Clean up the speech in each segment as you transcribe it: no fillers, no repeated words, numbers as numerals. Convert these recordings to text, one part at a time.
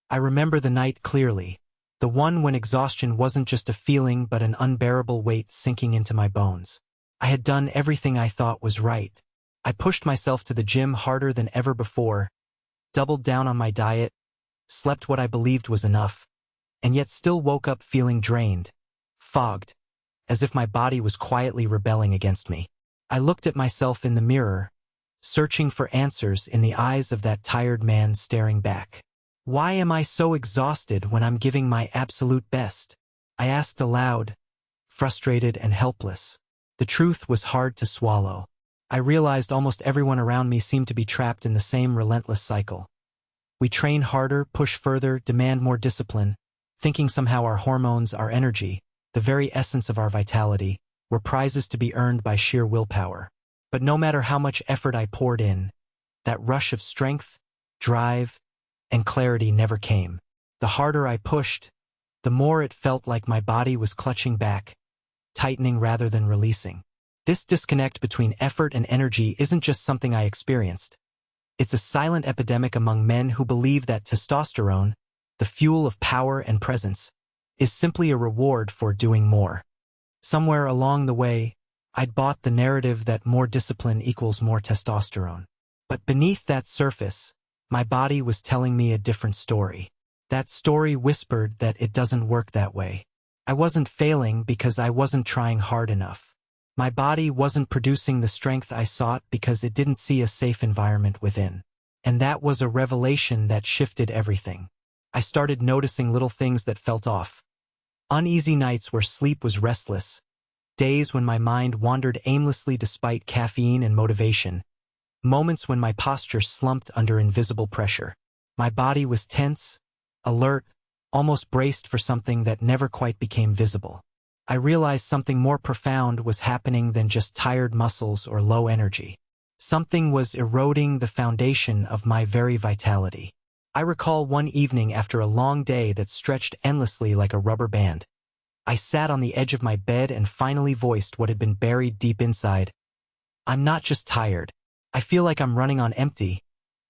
I remember the night clearly, the one when exhaustion wasn't just a feeling but an unbearable weight sinking into my bones. I had done everything I thought was right. I pushed myself to the gym harder than ever before, doubled down on my diet, slept what I believed was enough, and yet still woke up feeling drained, fogged, as if my body was quietly rebelling against me. I looked at myself in the mirror, searching for answers in the eyes of that tired man staring back. Why am I so exhausted when I'm giving my absolute best? I asked aloud, frustrated and helpless. The truth was hard to swallow. I realized almost everyone around me seemed to be trapped in the same relentless cycle. We train harder, push further, demand more discipline, thinking somehow our hormones, our energy, the very essence of our vitality, were prizes to be earned by sheer willpower. But no matter how much effort I poured in, that rush of strength, drive, and clarity never came. The harder I pushed, the more it felt like my body was clutching back, tightening rather than releasing. This disconnect between effort and energy isn't just something I experienced. It's a silent epidemic among men who believe that testosterone, the fuel of power and presence, is simply a reward for doing more. Somewhere along the way, I'd bought the narrative that more discipline equals more testosterone. But beneath that surface, my body was telling me a different story. That story whispered that it doesn't work that way. I wasn't failing because I wasn't trying hard enough. My body wasn't producing the strength I sought because it didn't see a safe environment within. And that was a revelation that shifted everything. I started noticing little things that felt off. Uneasy nights where sleep was restless, days when my mind wandered aimlessly despite caffeine and motivation, moments when my posture slumped under invisible pressure. My body was tense, alert, almost braced for something that never quite became visible. I realized something more profound was happening than just tired muscles or low energy. Something was eroding the foundation of my very vitality. I recall one evening after a long day that stretched endlessly like a rubber band. I sat on the edge of my bed and finally voiced what had been buried deep inside. I'm not just tired. I feel like I'm running on empty,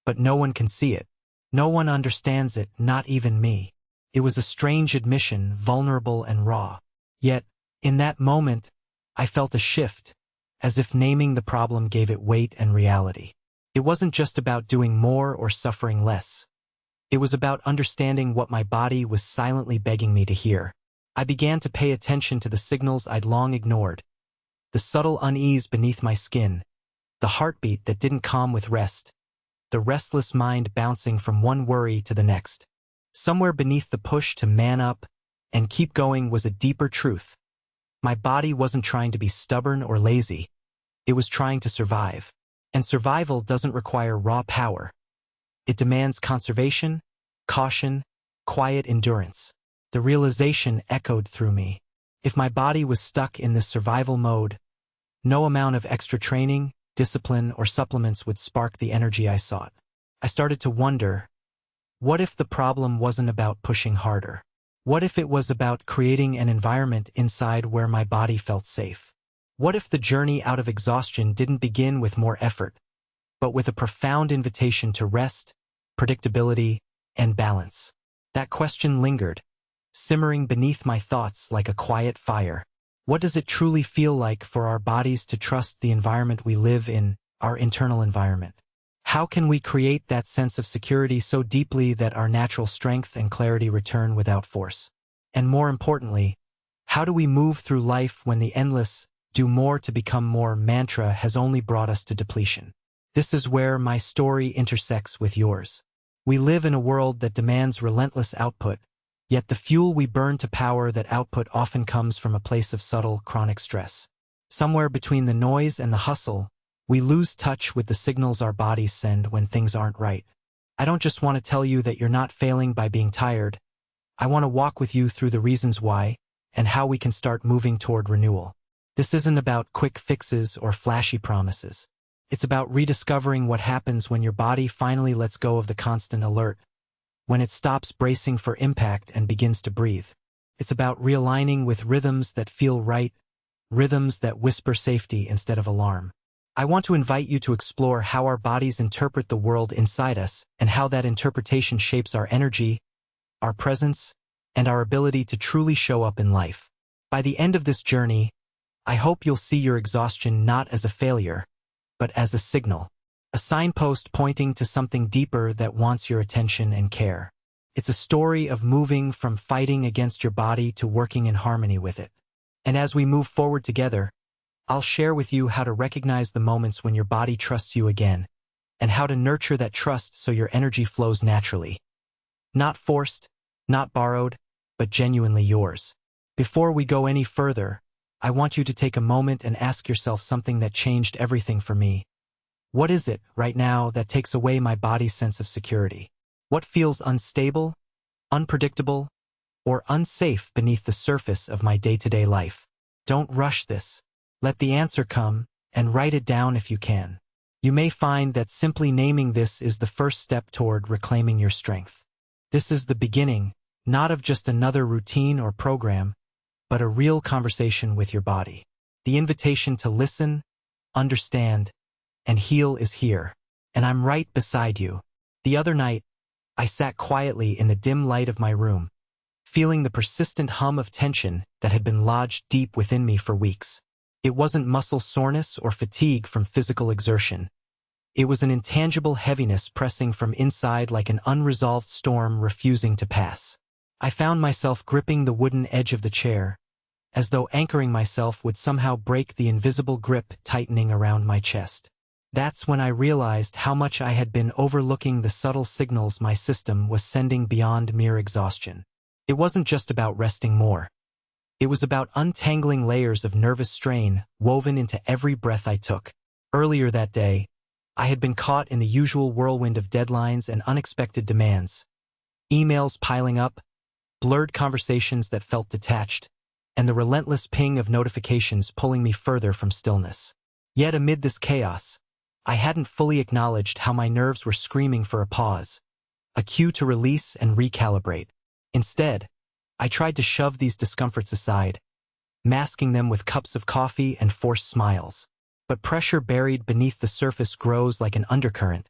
but no one can see it. No one understands it, not even me. It was a strange admission, vulnerable and raw. Yet, in that moment, I felt a shift, as if naming the problem gave it weight and reality. It wasn't just about doing more or suffering less. It was about understanding what my body was silently begging me to hear. I began to pay attention to the signals I'd long ignored. The subtle unease beneath my skin, the heartbeat that didn't calm with rest, the restless mind bouncing from one worry to the next. Somewhere beneath the push to man up and keep going was a deeper truth. My body wasn't trying to be stubborn or lazy. It was trying to survive. And survival doesn't require raw power. It demands conservation, caution, quiet endurance. The realization echoed through me. If my body was stuck in this survival mode, no amount of extra training, discipline, or supplements would spark the energy I sought. I started to wonder, what if the problem wasn't about pushing harder? What if it was about creating an environment inside where my body felt safe? What if the journey out of exhaustion didn't begin with more effort, but with a profound invitation to rest, predictability, and balance? That question lingered, simmering beneath my thoughts like a quiet fire. What does it truly feel like for our bodies to trust the environment we live in, our internal environment? How can we create that sense of security so deeply that our natural strength and clarity return without force? And more importantly, how do we move through life when the endless, do more to become more mantra has only brought us to depletion? This is where my story intersects with yours. We live in a world that demands relentless output, yet the fuel we burn to power that output often comes from a place of subtle, chronic stress. Somewhere between the noise and the hustle, we lose touch with the signals our bodies send when things aren't right. I don't just want to tell you that you're not failing by being tired. I want to walk with you through the reasons why and how we can start moving toward renewal. This isn't about quick fixes or flashy promises. It's about rediscovering what happens when your body finally lets go of the constant alert, when it stops bracing for impact and begins to breathe. It's about realigning with rhythms that feel right, rhythms that whisper safety instead of alarm. I want to invite you to explore how our bodies interpret the world inside us and how that interpretation shapes our energy, our presence, and our ability to truly show up in life. By the end of this journey, I hope you'll see your exhaustion not as a failure, but as a signal, a signpost pointing to something deeper that wants your attention and care. It's a story of moving from fighting against your body to working in harmony with it. And as we move forward together, I'll share with you how to recognize the moments when your body trusts you again, and how to nurture that trust so your energy flows naturally. Not forced, not borrowed, but genuinely yours. Before we go any further, I want you to take a moment and ask yourself something that changed everything for me. What is it, right now, that takes away my body's sense of security? What feels unstable, unpredictable, or unsafe beneath the surface of my day-to-day life? Don't rush this. Let the answer come, and write it down if you can. You may find that simply naming this is the first step toward reclaiming your strength. This is the beginning, not of just another routine or program, but a real conversation with your body. The invitation to listen, understand, and heal is here, and I'm right beside you. The other night, I sat quietly in the dim light of my room, feeling the persistent hum of tension that had been lodged deep within me for weeks. It wasn't muscle soreness or fatigue from physical exertion. It was an intangible heaviness pressing from inside like an unresolved storm refusing to pass. I found myself gripping the wooden edge of the chair, as though anchoring myself would somehow break the invisible grip tightening around my chest. That's when I realized how much I had been overlooking the subtle signals my system was sending beyond mere exhaustion. It wasn't just about resting more. It was about untangling layers of nervous strain woven into every breath I took. Earlier that day, I had been caught in the usual whirlwind of deadlines and unexpected demands. Emails piling up, blurred conversations that felt detached, and the relentless ping of notifications pulling me further from stillness. Yet amid this chaos, I hadn't fully acknowledged how my nerves were screaming for a pause, a cue to release and recalibrate. Instead, I tried to shove these discomforts aside, masking them with cups of coffee and forced smiles. But pressure buried beneath the surface grows like an undercurrent,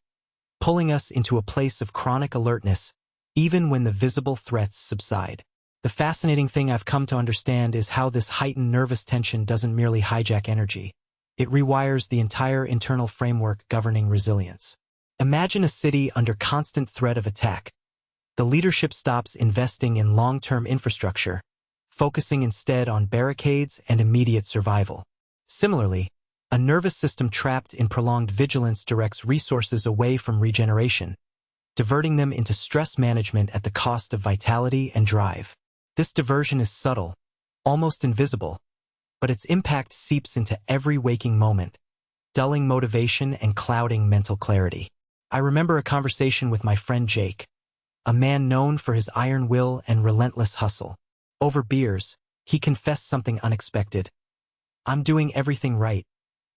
pulling us into a place of chronic alertness, even when the visible threats subside. The fascinating thing I've come to understand is how this heightened nervous tension doesn't merely hijack energy. It rewires the entire internal framework governing resilience. Imagine a city under constant threat of attack. The leadership stops investing in long-term infrastructure, focusing instead on barricades and immediate survival. Similarly, a nervous system trapped in prolonged vigilance directs resources away from regeneration, diverting them into stress management at the cost of vitality and drive. This diversion is subtle, almost invisible, but its impact seeps into every waking moment, dulling motivation and clouding mental clarity. I remember a conversation with my friend Jake, a man known for his iron will and relentless hustle. Over beers, he confessed something unexpected. I'm doing everything right,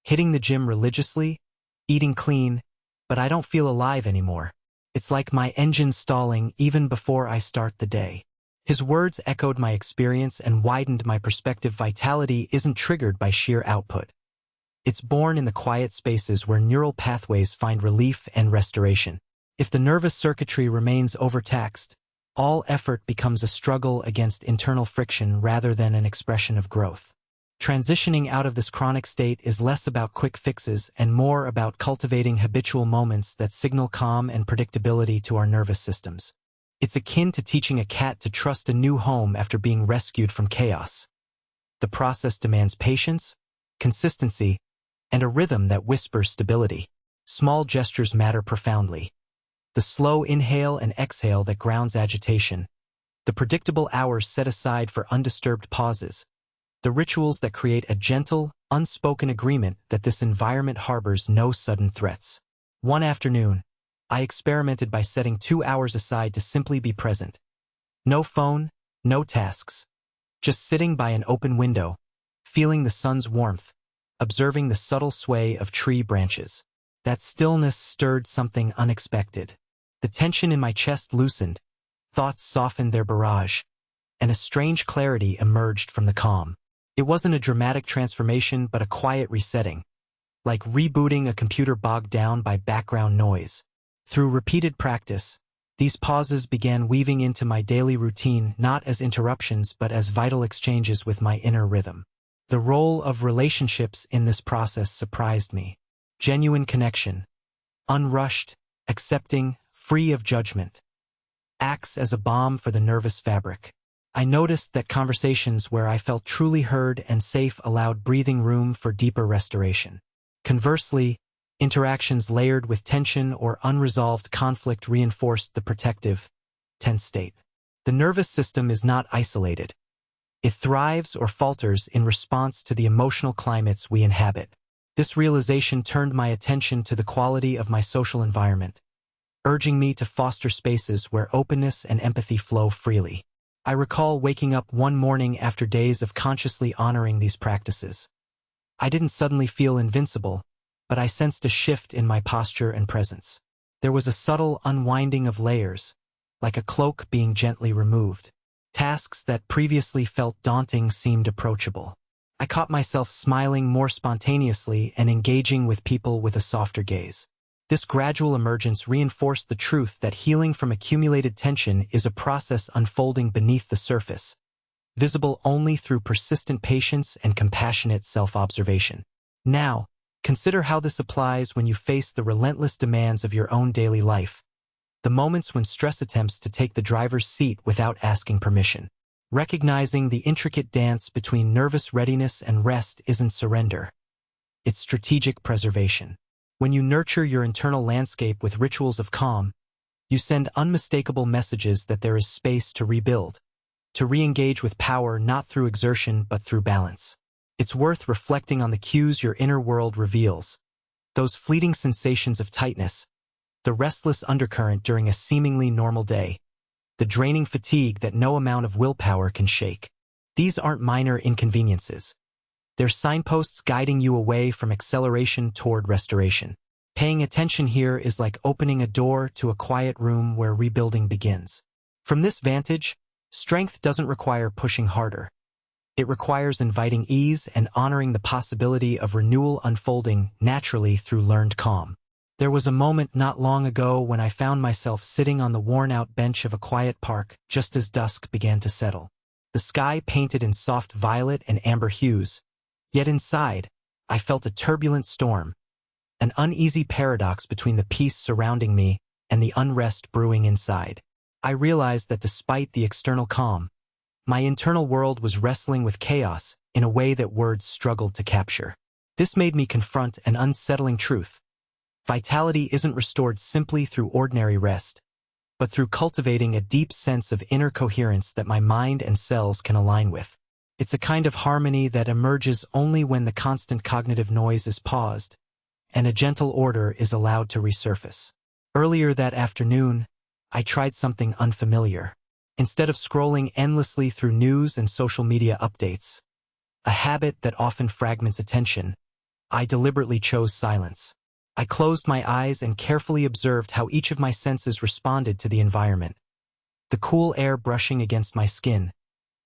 hitting the gym religiously, eating clean, but I don't feel alive anymore. It's like my engine's stalling even before I start the day. His words echoed my experience and widened my perspective. Vitality isn't triggered by sheer output. It's born in the quiet spaces where neural pathways find relief and restoration. If the nervous circuitry remains overtaxed, all effort becomes a struggle against internal friction rather than an expression of growth. Transitioning out of this chronic state is less about quick fixes and more about cultivating habitual moments that signal calm and predictability to our nervous systems. It's akin to teaching a cat to trust a new home after being rescued from chaos. The process demands patience, consistency, and a rhythm that whispers stability. Small gestures matter profoundly. The slow inhale and exhale that grounds agitation, the predictable hours set aside for undisturbed pauses, the rituals that create a gentle, unspoken agreement that this environment harbors no sudden threats. One afternoon, I experimented by setting 2 hours aside to simply be present. No phone, no tasks. Just sitting by an open window, feeling the sun's warmth, observing the subtle sway of tree branches. That stillness stirred something unexpected. The tension in my chest loosened, thoughts softened their barrage, and a strange clarity emerged from the calm. It wasn't a dramatic transformation but a quiet resetting, like rebooting a computer bogged down by background noise. Through repeated practice, These pauses began weaving into my daily routine not as interruptions but as vital exchanges with my inner rhythm. The role of relationships in this process surprised me. Genuine connection, unrushed, accepting, free of judgment, acts as a balm for the nervous fabric. I noticed that conversations where I felt truly heard and safe allowed breathing room for deeper restoration. Conversely, interactions layered with tension or unresolved conflict reinforced the protective, tense state. The nervous system is not isolated. It thrives or falters in response to the emotional climates we inhabit. This realization turned my attention to the quality of my social environment, urging me to foster spaces where openness and empathy flow freely. I recall waking up one morning after days of consciously honoring these practices. I didn't suddenly feel invincible, but I sensed a shift in my posture and presence. There was a subtle unwinding of layers, like a cloak being gently removed. Tasks that previously felt daunting seemed approachable. I caught myself smiling more spontaneously and engaging with people with a softer gaze. This gradual emergence reinforced the truth that healing from accumulated tension is a process unfolding beneath the surface, visible only through persistent patience and compassionate self-observation. Now, consider how this applies when you face the relentless demands of your own daily life, the moments when stress attempts to take the driver's seat without asking permission. Recognizing the intricate dance between nervous readiness and rest isn't surrender. It's strategic preservation. When you nurture your internal landscape with rituals of calm, you send unmistakable messages that there is space to rebuild, to re-engage with power not through exertion but through balance. It's worth reflecting on the cues your inner world reveals, those fleeting sensations of tightness, the restless undercurrent during a seemingly normal day, the draining fatigue that no amount of willpower can shake. These aren't minor inconveniences. They're signposts guiding you away from acceleration toward restoration. Paying attention here is like opening a door to a quiet room where rebuilding begins. From this vantage, strength doesn't require pushing harder. It requires inviting ease and honoring the possibility of renewal unfolding naturally through learned calm. There was a moment not long ago when I found myself sitting on the worn-out bench of a quiet park just as dusk began to settle. The sky painted in soft violet and amber hues, yet inside, I felt a turbulent storm, an uneasy paradox between the peace surrounding me and the unrest brewing inside. I realized that despite the external calm, my internal world was wrestling with chaos in a way that words struggled to capture. This made me confront an unsettling truth. Vitality isn't restored simply through ordinary rest, but through cultivating a deep sense of inner coherence that my mind and cells can align with. It's a kind of harmony that emerges only when the constant cognitive noise is paused, and a gentle order is allowed to resurface. Earlier that afternoon, I tried something unfamiliar. Instead of scrolling endlessly through news and social media updates, a habit that often fragments attention, I deliberately chose silence. I closed my eyes and carefully observed how each of my senses responded to the environment. The cool air brushing against my skin,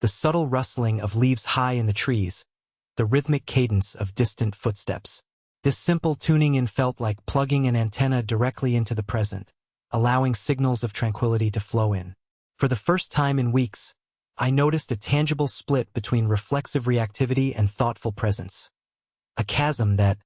the subtle rustling of leaves high in the trees, the rhythmic cadence of distant footsteps. This simple tuning-in felt like plugging an antenna directly into the present, allowing signals of tranquility to flow in. For the first time in weeks, I noticed a tangible split between reflexive reactivity and thoughtful presence. A chasm that,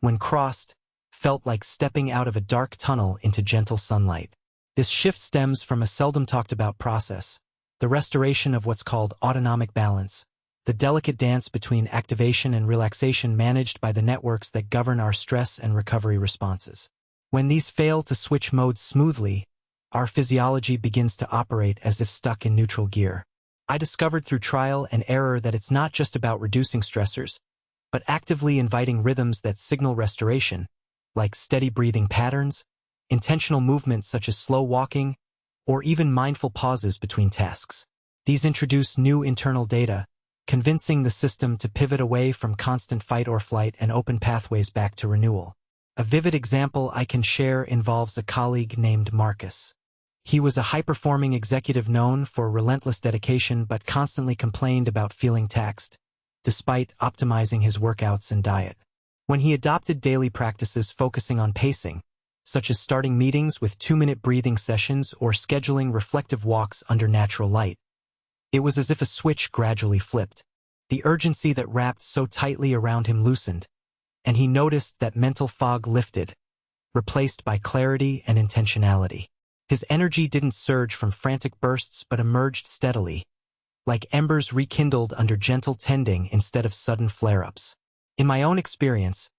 when crossed, felt like stepping out of a dark tunnel into gentle sunlight. This shift stems from a seldom-talked-about process, the restoration of what's called autonomic balance, the delicate dance between activation and relaxation managed by the networks that govern our stress and recovery responses. When these fail to switch modes smoothly, our physiology begins to operate as if stuck in neutral gear. I discovered through trial and error that it's not just about reducing stressors, but actively inviting rhythms that signal restoration, like steady breathing patterns, intentional movements such as slow walking, or even mindful pauses between tasks. These introduce new internal data, convincing the system to pivot away from constant fight or flight and open pathways back to renewal. A vivid example I can share involves a colleague named Marcus. He was a high-performing executive known for relentless dedication but constantly complained about feeling taxed, despite optimizing his workouts and diet. When he adopted daily practices focusing on pacing, such as starting meetings with 2-minute breathing sessions or scheduling reflective walks under natural light. It was as if a switch gradually flipped. The urgency that wrapped so tightly around him loosened, and he noticed that mental fog lifted, replaced by clarity and intentionality. His energy didn't surge from frantic bursts but emerged steadily, like embers rekindled under gentle tending instead of sudden flare-ups. In my own experience,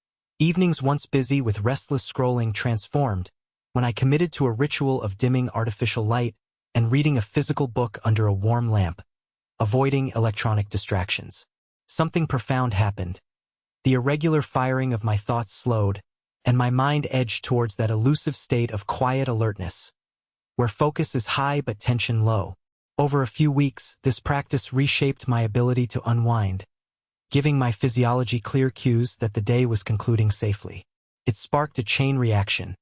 evenings once busy with restless scrolling transformed when I committed to a ritual of dimming artificial light and reading a physical book under a warm lamp, avoiding electronic distractions. Something profound happened. The irregular firing of my thoughts slowed, and my mind edged towards that elusive state of quiet alertness, where focus is high but tension low. Over a few weeks, this practice reshaped my ability to unwind, giving my physiology clear cues that the day was concluding safely. It sparked a chain reaction.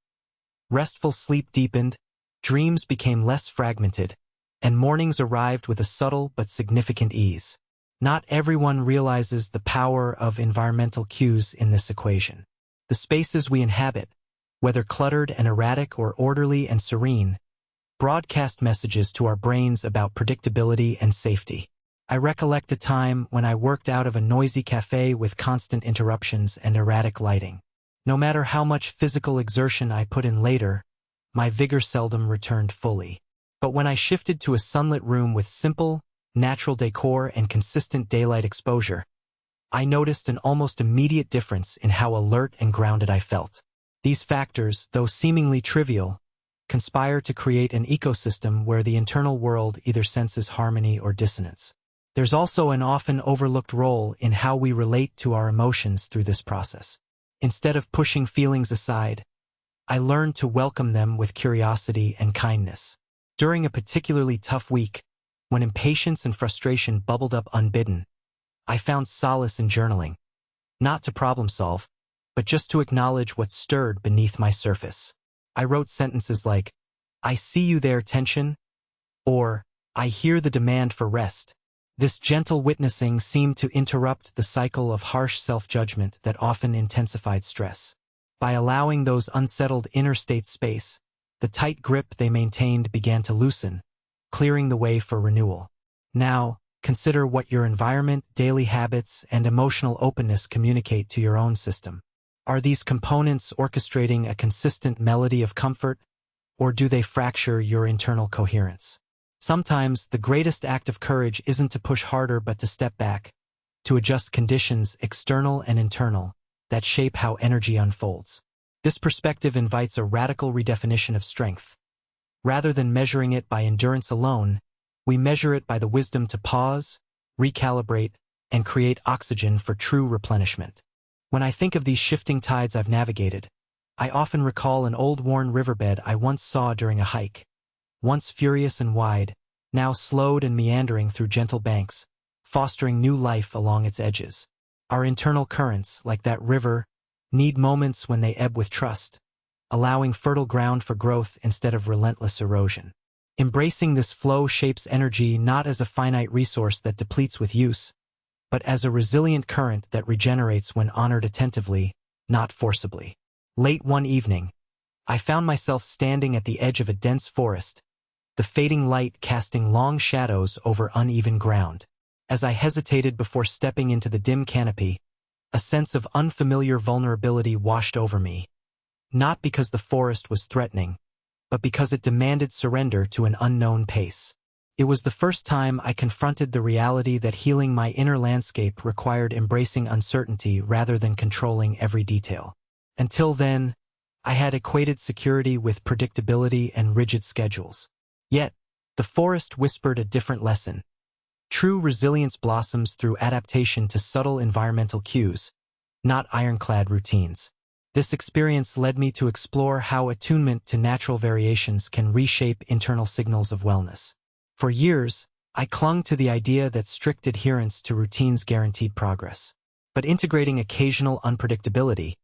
Restful sleep deepened, dreams became less fragmented, and mornings arrived with a subtle but significant ease. Not everyone realizes the power of environmental cues in this equation. The spaces we inhabit, whether cluttered and erratic or orderly and serene, broadcast messages to our brains about predictability and safety. I recollect a time when I worked out of a noisy cafe with constant interruptions and erratic lighting. No matter how much physical exertion I put in later, my vigor seldom returned fully. But when I shifted to a sunlit room with simple, natural decor and consistent daylight exposure, I noticed an almost immediate difference in how alert and grounded I felt. These factors, though seemingly trivial, conspire to create an ecosystem where the internal world either senses harmony or dissonance. There's also an often overlooked role in how we relate to our emotions through this process. Instead of pushing feelings aside, I learned to welcome them with curiosity and kindness. During a particularly tough week, when impatience and frustration bubbled up unbidden, I found solace in journaling, not to problem solve, but just to acknowledge what stirred beneath my surface. I wrote sentences like, "I see you there, tension," or "I hear the demand for rest." This gentle witnessing seemed to interrupt the cycle of harsh self-judgment that often intensified stress. By allowing those unsettled inner states space, the tight grip they maintained began to loosen, clearing the way for renewal. Now, consider what your environment, daily habits, and emotional openness communicate to your own system. Are these components orchestrating a consistent melody of comfort, or do they fracture your internal coherence? Sometimes, the greatest act of courage isn't to push harder but to step back, to adjust conditions, external and internal, that shape how energy unfolds. This perspective invites a radical redefinition of strength. Rather than measuring it by endurance alone, we measure it by the wisdom to pause, recalibrate, and create oxygen for true replenishment. When I think of these shifting tides I've navigated, I often recall an old worn riverbed I once saw during a hike. Once furious and wide, now slowed and meandering through gentle banks, fostering new life along its edges. Our internal currents, like that river, need moments when they ebb with trust, allowing fertile ground for growth instead of relentless erosion. Embracing this flow shapes energy not as a finite resource that depletes with use, but as a resilient current that regenerates when honored attentively, not forcibly. Late one evening, I found myself standing at the edge of a dense forest, the fading light casting long shadows over uneven ground. As I hesitated before stepping into the dim canopy, a sense of unfamiliar vulnerability washed over me. Not because the forest was threatening, but because it demanded surrender to an unknown pace. It was the first time I confronted the reality that healing my inner landscape required embracing uncertainty rather than controlling every detail. Until then, I had equated security with predictability and rigid schedules. Yet, the forest whispered a different lesson. True resilience blossoms through adaptation to subtle environmental cues, not ironclad routines. This experience led me to explore how attunement to natural variations can reshape internal signals of wellness. For years, I clung to the idea that strict adherence to routines guaranteed progress. But integrating occasional unpredictability,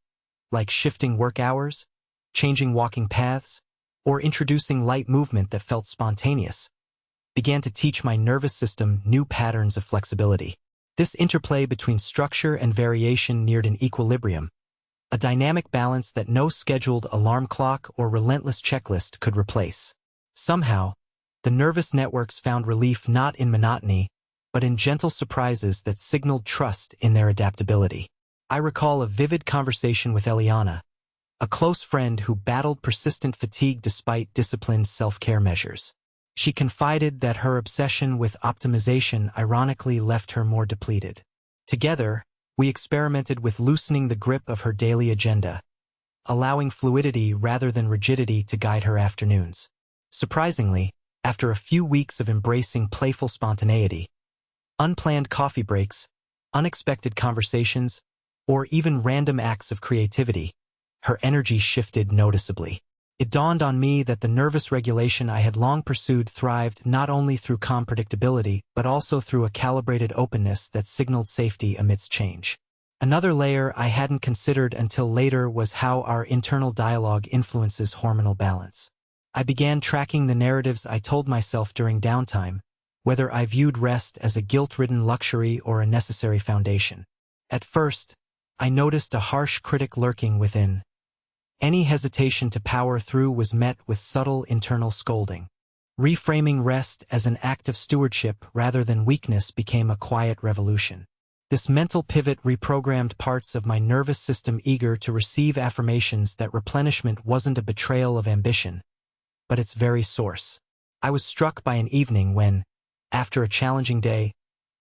like shifting work hours, changing walking paths, or introducing light movement that felt spontaneous, began to teach my nervous system new patterns of flexibility. This interplay between structure and variation neared an equilibrium, a dynamic balance that no scheduled alarm clock or relentless checklist could replace. Somehow, the nervous networks found relief not in monotony, but in gentle surprises that signaled trust in their adaptability. I recall a vivid conversation with Eliana, a close friend who battled persistent fatigue despite disciplined self-care measures. She confided that her obsession with optimization ironically left her more depleted. Together, we experimented with loosening the grip of her daily agenda, allowing fluidity rather than rigidity to guide her afternoons. Surprisingly, after a few weeks of embracing playful spontaneity, unplanned coffee breaks, unexpected conversations, or even random acts of creativity, her energy shifted noticeably. It dawned on me that the nervous regulation I had long pursued thrived not only through calm predictability, but also through a calibrated openness that signaled safety amidst change. Another layer I hadn't considered until later was how our internal dialogue influences hormonal balance. I began tracking the narratives I told myself during downtime, whether I viewed rest as a guilt-ridden luxury or a necessary foundation. At first, I noticed a harsh critic lurking within. Any hesitation to power through was met with subtle internal scolding. Reframing rest as an act of stewardship rather than weakness became a quiet revolution. This mental pivot reprogrammed parts of my nervous system eager to receive affirmations that replenishment wasn't a betrayal of ambition, but its very source. I was struck by an evening when, after a challenging day,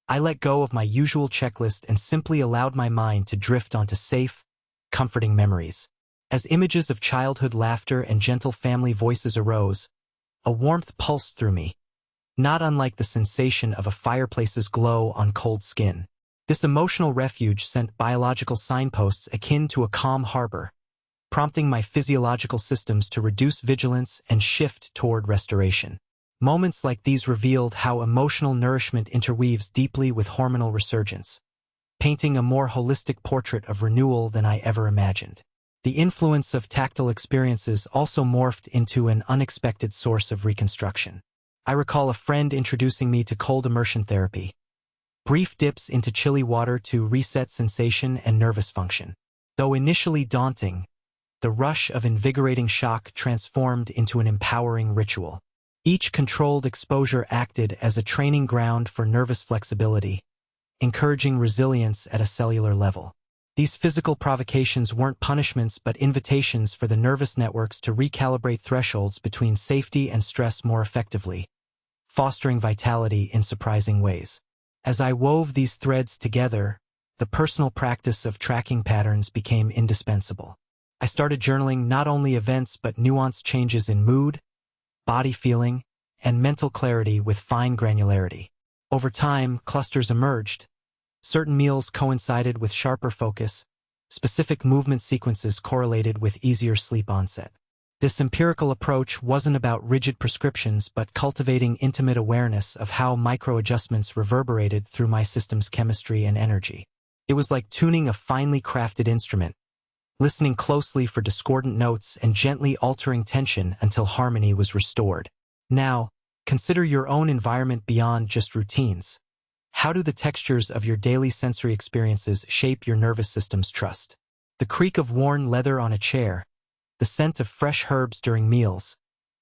I let go of my usual checklist and simply allowed my mind to drift onto safe, comforting memories. As images of childhood laughter and gentle family voices arose, a warmth pulsed through me, not unlike the sensation of a fireplace's glow on cold skin. This emotional refuge sent biological signposts akin to a calm harbor, prompting my physiological systems to reduce vigilance and shift toward restoration. Moments like these revealed how emotional nourishment interweaves deeply with hormonal resurgence, painting a more holistic portrait of renewal than I ever imagined. The influence of tactile experiences also morphed into an unexpected source of reconstruction. I recall a friend introducing me to cold immersion therapy, brief dips into chilly water to reset sensation and nervous function. Though initially daunting, the rush of invigorating shock transformed into an empowering ritual. Each controlled exposure acted as a training ground for nervous flexibility, encouraging resilience at a cellular level. These physical provocations weren't punishments but invitations for the nervous networks to recalibrate thresholds between safety and stress more effectively, fostering vitality in surprising ways. As I wove these threads together, the personal practice of tracking patterns became indispensable. I started journaling not only events but nuanced changes in mood, body feeling, and mental clarity with fine granularity. Over time, clusters emerged. Certain meals coincided with sharper focus, specific movement sequences correlated with easier sleep onset. This empirical approach wasn't about rigid prescriptions but cultivating intimate awareness of how micro-adjustments reverberated through my system's chemistry and energy. It was like tuning a finely crafted instrument, listening closely for discordant notes and gently altering tension until harmony was restored. Now, consider your own environment beyond just routines. How do the textures of your daily sensory experiences shape your nervous system's trust? The creak of worn leather on a chair, the scent of fresh herbs during meals,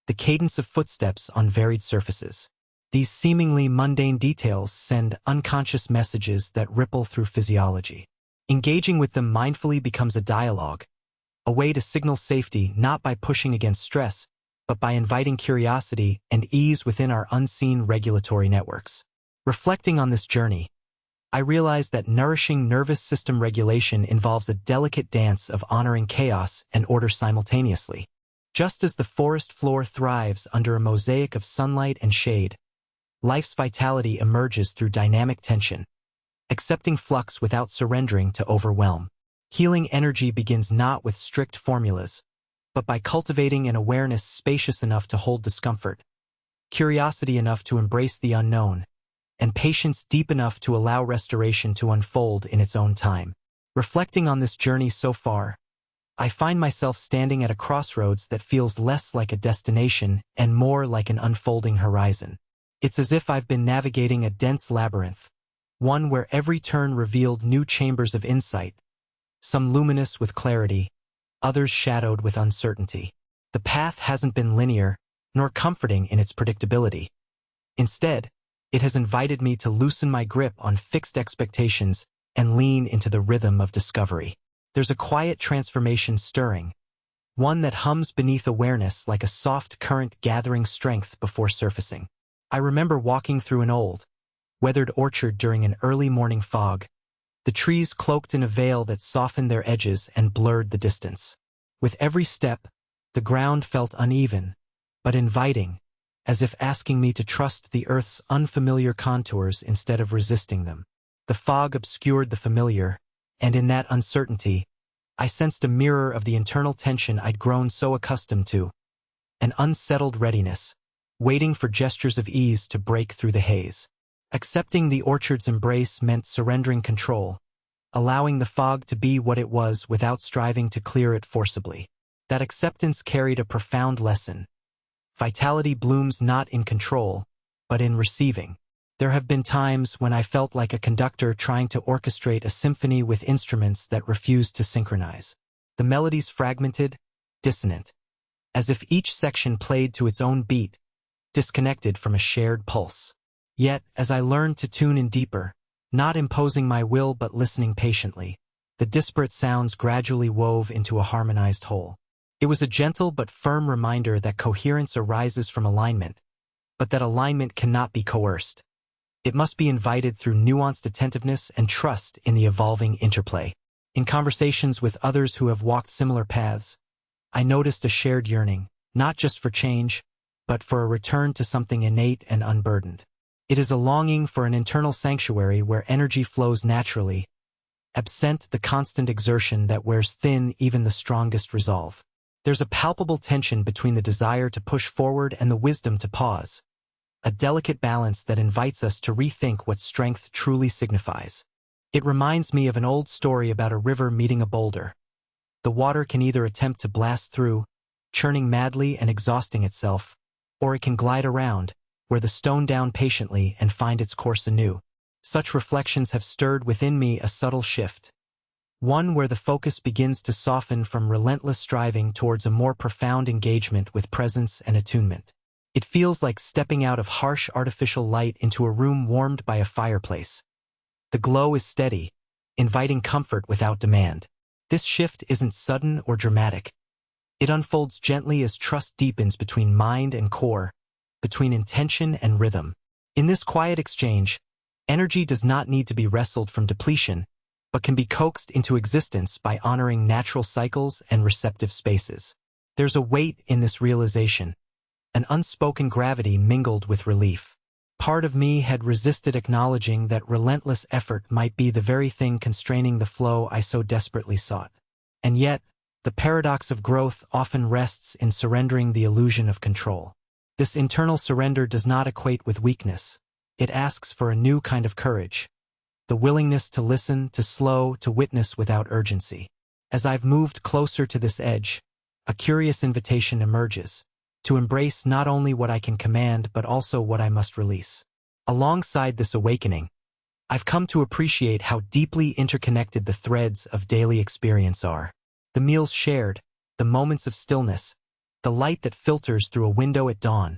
the cadence of footsteps on varied surfaces. These seemingly mundane details send unconscious messages that ripple through physiology. Engaging with them mindfully becomes a dialogue, a way to signal safety not by pushing against stress, but by inviting curiosity and ease within our unseen regulatory networks. Reflecting on this journey, I realized that nourishing nervous system regulation involves a delicate dance of honoring chaos and order simultaneously. Just as the forest floor thrives under a mosaic of sunlight and shade, life's vitality emerges through dynamic tension, accepting flux without surrendering to overwhelm. Healing energy begins not with strict formulas, but by cultivating an awareness spacious enough to hold discomfort, curiosity enough to embrace the unknown, and patience deep enough to allow restoration to unfold in its own time. Reflecting on this journey so far, I find myself standing at a crossroads that feels less like a destination and more like an unfolding horizon. It's as if I've been navigating a dense labyrinth, one where every turn revealed new chambers of insight, some luminous with clarity, others shadowed with uncertainty. The path hasn't been linear, nor comforting in its predictability. Instead, it has invited me to loosen my grip on fixed expectations and lean into the rhythm of discovery. There's a quiet transformation stirring, one that hums beneath awareness like a soft current gathering strength before surfacing. I remember walking through an old, weathered orchard during an early morning fog, the trees cloaked in a veil that softened their edges and blurred the distance. With every step, the ground felt uneven, but inviting, as if asking me to trust the earth's unfamiliar contours instead of resisting them. The fog obscured the familiar, and in that uncertainty, I sensed a mirror of the internal tension I'd grown so accustomed to, an unsettled readiness, waiting for gestures of ease to break through the haze. Accepting the orchard's embrace meant surrendering control, allowing the fog to be what it was without striving to clear it forcibly. That acceptance carried a profound lesson. Vitality blooms not in control, but in receiving. There have been times when I felt like a conductor trying to orchestrate a symphony with instruments that refused to synchronize. The melodies fragmented, dissonant, as if each section played to its own beat, disconnected from a shared pulse. Yet, as I learned to tune in deeper, not imposing my will but listening patiently, the disparate sounds gradually wove into a harmonized whole. It was a gentle but firm reminder that coherence arises from alignment, but that alignment cannot be coerced. It must be invited through nuanced attentiveness and trust in the evolving interplay. In conversations with others who have walked similar paths, I noticed a shared yearning, not just for change, but for a return to something innate and unburdened. It is a longing for an internal sanctuary where energy flows naturally, absent the constant exertion that wears thin even the strongest resolve. There's a palpable tension between the desire to push forward and the wisdom to pause, a delicate balance that invites us to rethink what strength truly signifies. It reminds me of an old story about a river meeting a boulder. The water can either attempt to blast through, churning madly and exhausting itself, or it can glide around, wear the stone down patiently and find its course anew. Such reflections have stirred within me a subtle shift, one where the focus begins to soften from relentless striving towards a more profound engagement with presence and attunement. It feels like stepping out of harsh artificial light into a room warmed by a fireplace. The glow is steady, inviting comfort without demand. This shift isn't sudden or dramatic. It unfolds gently as trust deepens between mind and core, between intention and rhythm. In this quiet exchange, energy does not need to be wrestled from depletion, but can be coaxed into existence by honoring natural cycles and receptive spaces. There's a weight in this realization, an unspoken gravity mingled with relief. Part of me had resisted acknowledging that relentless effort might be the very thing constraining the flow I so desperately sought. And yet, the paradox of growth often rests in surrendering the illusion of control. This internal surrender does not equate with weakness. It asks for a new kind of courage, the willingness to listen, to slow, to witness without urgency. As I've moved closer to this edge, a curious invitation emerges, to embrace not only what I can command but also what I must release. Alongside this awakening, I've come to appreciate how deeply interconnected the threads of daily experience are. The meals shared, the moments of stillness, the light that filters through a window at dawn.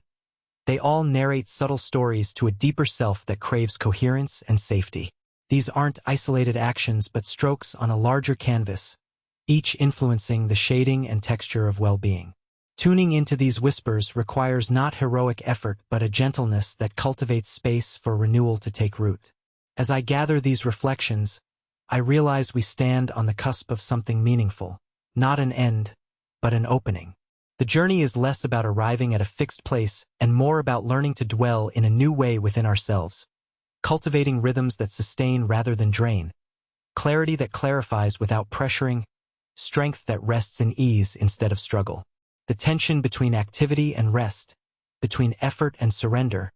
They all narrate subtle stories to a deeper self that craves coherence and safety. These aren't isolated actions but strokes on a larger canvas, each influencing the shading and texture of well-being. Tuning into these whispers requires not heroic effort but a gentleness that cultivates space for renewal to take root. As I gather these reflections, I realize we stand on the cusp of something meaningful, not an end, but an opening. The journey is less about arriving at a fixed place and more about learning to dwell in a new way within ourselves, cultivating rhythms that sustain rather than drain, clarity that clarifies without pressuring, strength that rests in ease instead of struggle. The tension between activity and rest, between effort and surrender,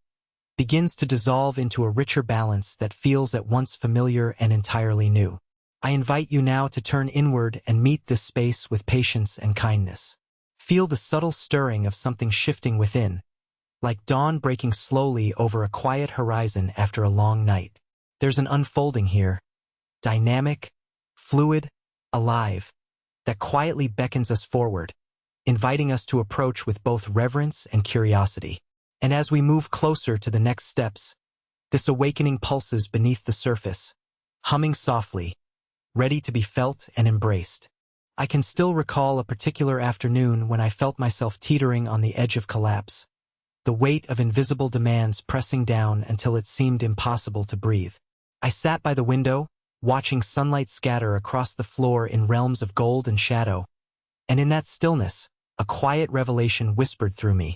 begins to dissolve into a richer balance that feels at once familiar and entirely new. I invite you now to turn inward and meet this space with patience and kindness. Feel the subtle stirring of something shifting within, like dawn breaking slowly over a quiet horizon after a long night. There's an unfolding here, dynamic, fluid, alive, that quietly beckons us forward, inviting us to approach with both reverence and curiosity. And as we move closer to the next steps, this awakening pulses beneath the surface, humming softly, ready to be felt and embraced. I can still recall a particular afternoon when I felt myself teetering on the edge of collapse, the weight of invisible demands pressing down until it seemed impossible to breathe. I sat by the window, watching sunlight scatter across the floor in realms of gold and shadow, and in that stillness, a quiet revelation whispered through me,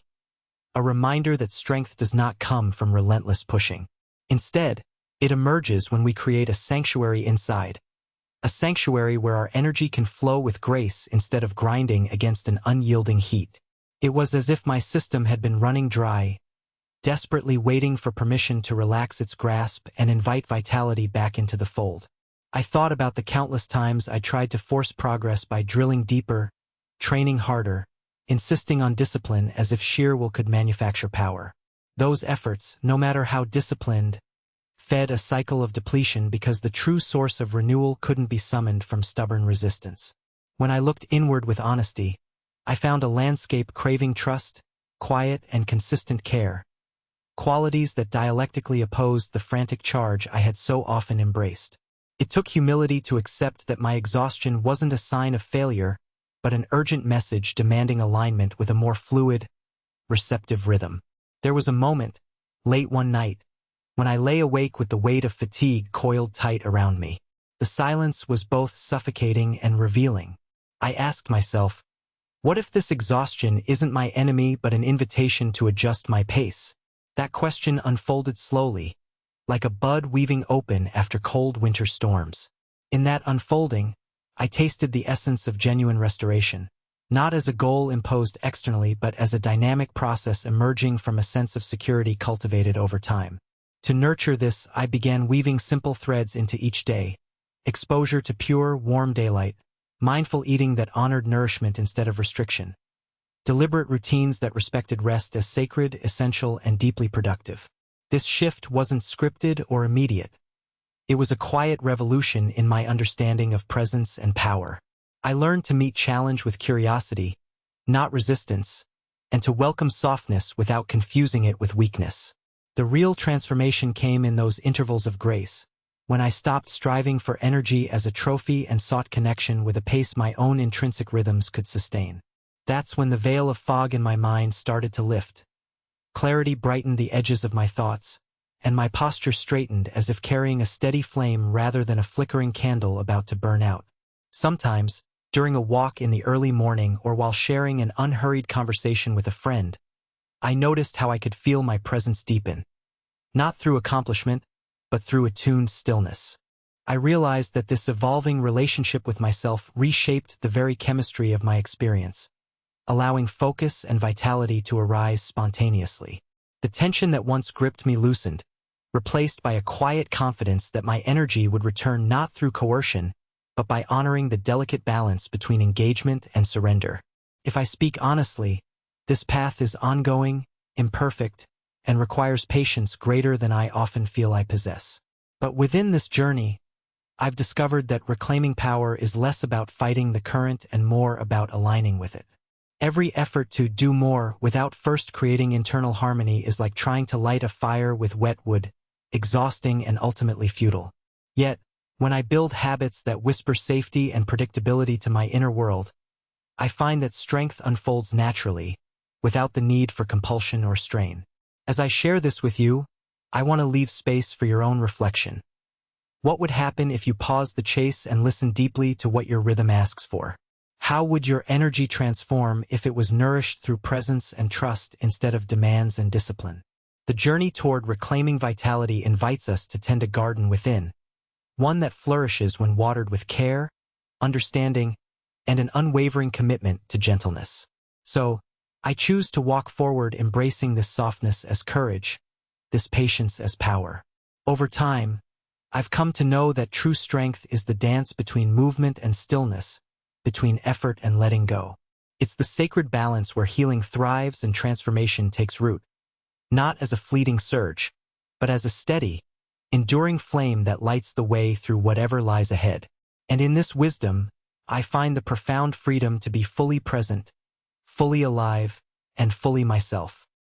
a reminder that strength does not come from relentless pushing. Instead, it emerges when we create a sanctuary inside, a sanctuary where our energy can flow with grace instead of grinding against an unyielding heat. It was as if my system had been running dry, desperately waiting for permission to relax its grasp and invite vitality back into the fold. I thought about the countless times I tried to force progress by drilling deeper, training harder, insisting on discipline as if sheer will could manufacture power. Those efforts, no matter how disciplined, fed a cycle of depletion because the true source of renewal couldn't be summoned from stubborn resistance. When I looked inward with honesty, I found a landscape craving trust, quiet and consistent care, qualities that dialectically opposed the frantic charge I had so often embraced. It took humility to accept that my exhaustion wasn't a sign of failure, but an urgent message demanding alignment with a more fluid, receptive rhythm. There was a moment, late one night, when I lay awake with the weight of fatigue coiled tight around me. The silence was both suffocating and revealing. I asked myself, what if this exhaustion isn't my enemy but an invitation to adjust my pace? That question unfolded slowly, like a bud weaving open after cold winter storms. In that unfolding, I tasted the essence of genuine restoration, not as a goal imposed externally but as a dynamic process emerging from a sense of security cultivated over time. To nurture this, I began weaving simple threads into each day: exposure to pure, warm daylight, mindful eating that honored nourishment instead of restriction, deliberate routines that respected rest as sacred, essential, and deeply productive. This shift wasn't scripted or immediate. It was a quiet revolution in my understanding of presence and power. I learned to meet challenge with curiosity, not resistance, and to welcome softness without confusing it with weakness. The real transformation came in those intervals of grace, when I stopped striving for energy as a trophy and sought connection with a pace my own intrinsic rhythms could sustain. That's when the veil of fog in my mind started to lift. Clarity brightened the edges of my thoughts, and my posture straightened as if carrying a steady flame rather than a flickering candle about to burn out. Sometimes, during a walk in the early morning or while sharing an unhurried conversation with a friend, I noticed how I could feel my presence deepen. Not through accomplishment, but through attuned stillness. I realized that this evolving relationship with myself reshaped the very chemistry of my experience, allowing focus and vitality to arise spontaneously. The tension that once gripped me loosened, replaced by a quiet confidence that my energy would return not through coercion, but by honoring the delicate balance between engagement and surrender. If I speak honestly, this path is ongoing, imperfect, and requires patience greater than I often feel I possess. But within this journey, I've discovered that reclaiming power is less about fighting the current and more about aligning with it. Every effort to do more without first creating internal harmony is like trying to light a fire with wet wood, exhausting and ultimately futile. Yet, when I build habits that whisper safety and predictability to my inner world, I find that strength unfolds naturally, without the need for compulsion or strain. As I share this with you, I want to leave space for your own reflection. What would happen if you paused the chase and listened deeply to what your rhythm asks for? How would your energy transform if it was nourished through presence and trust instead of demands and discipline? The journey toward reclaiming vitality invites us to tend a garden within, one that flourishes when watered with care, understanding, and an unwavering commitment to gentleness. So, I choose to walk forward embracing this softness as courage, this patience as power. Over time, I've come to know that true strength is the dance between movement and stillness, between effort and letting go. It's the sacred balance where healing thrives and transformation takes root, not as a fleeting surge, but as a steady, enduring flame that lights the way through whatever lies ahead. And in this wisdom, I find the profound freedom to be fully present, fully alive, and fully myself.